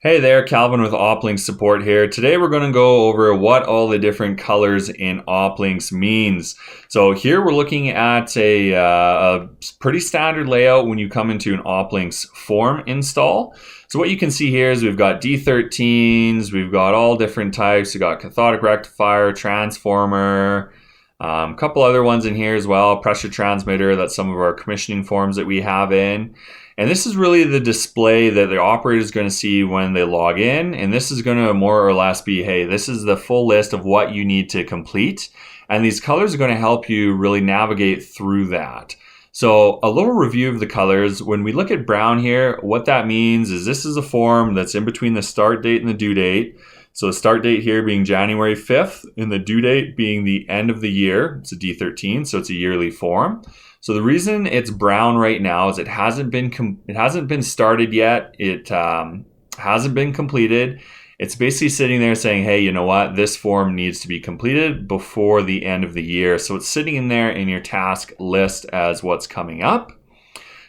Hey there, Calvin with opLYNX support here. Today we're going to go over what all the different colors in opLYNX means. So here we're looking at a pretty standard layout when you come into an opLYNX form install. So what you can see here is we've got D13s, we've got all different types. We've got cathodic rectifier, transformer, a couple other ones in here as well, pressure transmitter. That's some of our commissioning forms that we have in. And this is really the display that the operator is going to see when they log in. And this is going to more or less be, hey, this is the full list of what you need to complete. And these colors are going to help you really navigate through that. So a little review of the colors. When we look at brown here, what that means is this is a form that's in between the start date and the due date. So the start date here being January 5th and the due date being the end of the year. It's a D13, so it's a yearly form. So the reason it's brown right now is it hasn't been started yet. It hasn't been completed. It's basically sitting there saying, hey, you know what? This form needs to be completed before the end of the year. So it's sitting in there in your task list as what's coming up.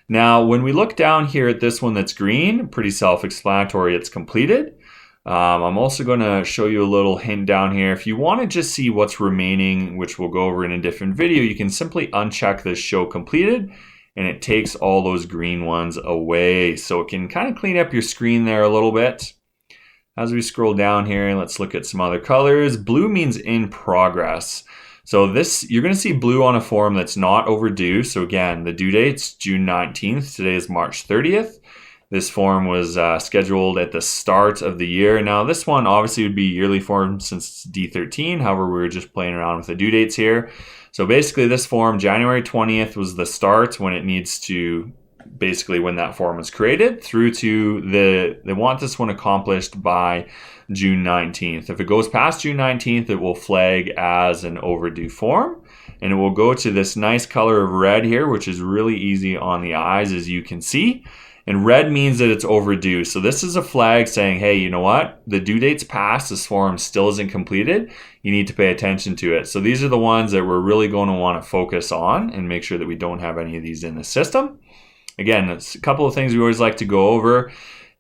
Now, when we look down here at this one that's green, pretty self-explanatory, it's completed. I'm also going to show you a little hint down here. If you want to just see what's remaining, which we'll go over in a different video, you can simply uncheck this show completed and it takes all those green ones away. So it can kind of clean up your screen there a little bit. As we scroll down here, let's look at some other colors. Blue means in progress. So this, you're going to see blue on a form that's not overdue. So again, the due date's June 19th. Today is March 30th. This form was scheduled at the start of the year. Now this one obviously would be yearly form since it's D13. However, we were just playing around with the due dates here. So basically this form, January 20th was the start when it needs to, basically when that form was created through to they want this one accomplished by June 19th. If it goes past June 19th, it will flag as an overdue form. And it will go to this nice color of red here, which is really easy on the eyes as you can see. And red means that it's overdue. So this is a flag saying, hey, you know what? The due date's passed. This form still isn't completed. You need to pay attention to it. So these are the ones that we're really going to want to focus on and make sure that we don't have any of these in the system. Again, it's a couple of things we always like to go over.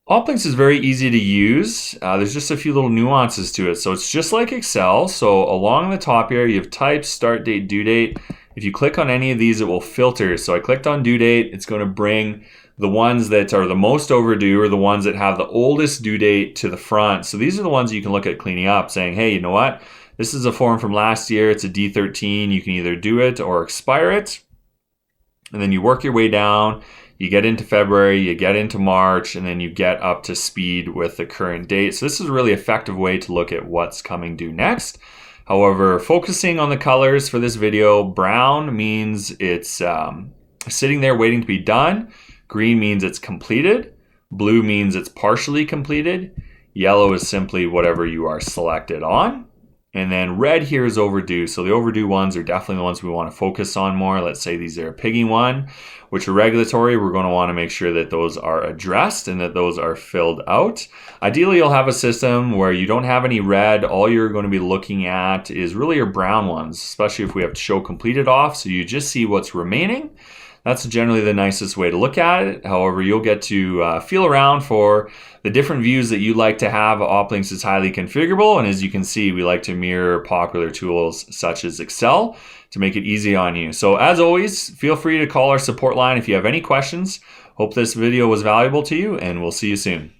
opLYNX is very easy to use. There's just a few little nuances to it. So it's just like Excel. So along the top here, you have type, start date, due date. If you click on any of these, it will filter. So I clicked on due date. It's going to bring the ones that are the most overdue or the ones that have the oldest due date to the front. So these are the ones you can look at cleaning up, saying, hey, you know what? This is a form from last year. It's a D13. You can either do it or expire it. And then you work your way down. You get into February, you get into March, and then you get up to speed with the current date. So this is a really effective way to look at what's coming due next. However, focusing on the colors for this video, brown means it's sitting there waiting to be done. Green means it's completed. Blue means it's partially completed. Yellow is simply whatever you are selected on. And then red here is overdue. So the overdue ones are definitely the ones we want to focus on more. Let's say these are a pigging one, which are regulatory. We're going to want to make sure that those are addressed and that those are filled out. Ideally, you'll have a system where you don't have any red. All you're going to be looking at is really your brown ones, especially if we have to show completed off. So you just see what's remaining. That's generally the nicest way to look at it. However, you'll get to feel around for the different views that you like to have. opLYNX is highly configurable, and as you can see, we like to mirror popular tools such as Excel to make it easy on you. So as always, feel free to call our support line if you have any questions. Hope this video was valuable to you, and we'll see you soon.